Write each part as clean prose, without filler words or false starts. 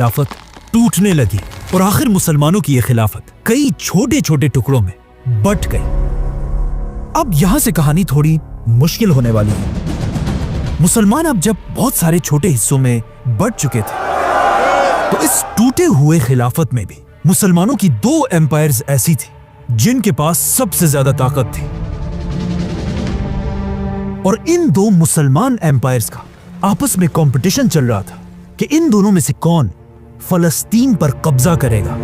खिलाफत टूटने लगी और आखिर मुसलमानों की यह खिलाफत कई छोटे छोटे टुकड़ों में बट गई। अब यहां से कहानी थोड़ी मुश्किल होने वाली है। मुसलमान अब जब बहुत सारे छोटे हिस्सों में बट चुके थे, तो इस टूटे हुए खिलाफत में भी मुसलमानों की दो एम्पायर्स ऐसी थी जिनके पास सबसे ज्यादा ताकत थी, और इन दो मुसलमान एम्पायर्स का आपस में कंपटीशन चल रहा था कि इन दोनों में से कौन फलस्तीन पर कब्जा करेगा।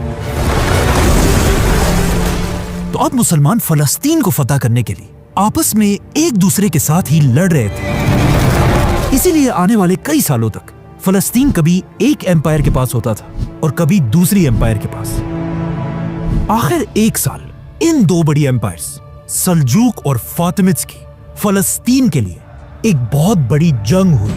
तो अब मुसलमान फलस्तीन को फतह करने के लिए आपस में एक दूसरे के साथ ही लड़ रहे थे। इसीलिए आने वाले कई सालों तक फलस्तीन कभी एक एम्पायर के पास होता था और कभी दूसरी एम्पायर के पास। आखिर एक साल इन दो बड़ी एम्पायर्स सल्जूक और फातिमिड्स की फलस्तीन के लिए एक बहुत बड़ी जंग हुई।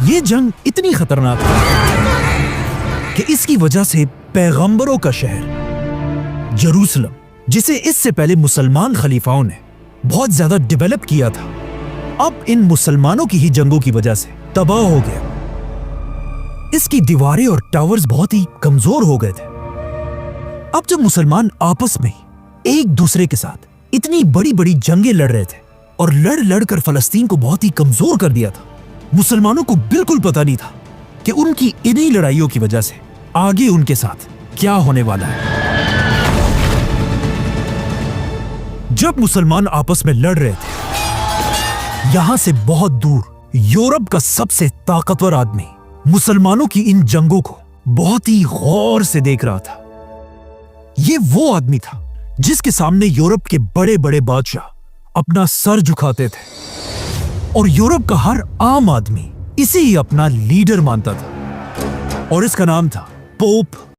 यह जंग इतनी खतरनाक थी कि इसकी वजह से पैगंबरों का शहर यरूशलेम, जिसे इससे पहले मुसलमान खलीफाओं ने बहुत ज्यादा डेवलप किया था, अब इन मुसलमानों की ही जंगों की वजह से तबाह हो गया। इसकी दीवारें और टावर्स बहुत ही कमजोर हो गए थे। अब जब मुसलमान आपस में एक दूसरे के साथ इतनी बड़ी बड़ी जंगें लड़ रहे थे और लड़ लड़ कर फलस्तीन को बहुत ही कमजोर कर दिया था, मुसलमानों को बिल्कुल पता नहीं था कि उनकी इन्हीं लड़ाइयों की वजह से आगे उनके साथ क्या होने वाला है। जब मुसलमान आपस में लड़ रहे थे, यहां से बहुत दूर यूरोप का सबसे ताकतवर आदमी मुसलमानों की इन जंगों को बहुत ही गौर से देख रहा था। यह वो आदमी था जिसके सामने यूरोप के बड़े बड़े बादशाह अपना सर झुकाते थे, और यूरोप का हर आम आदमी इसे ही अपना लीडर मानता था, और इसका नाम था पोप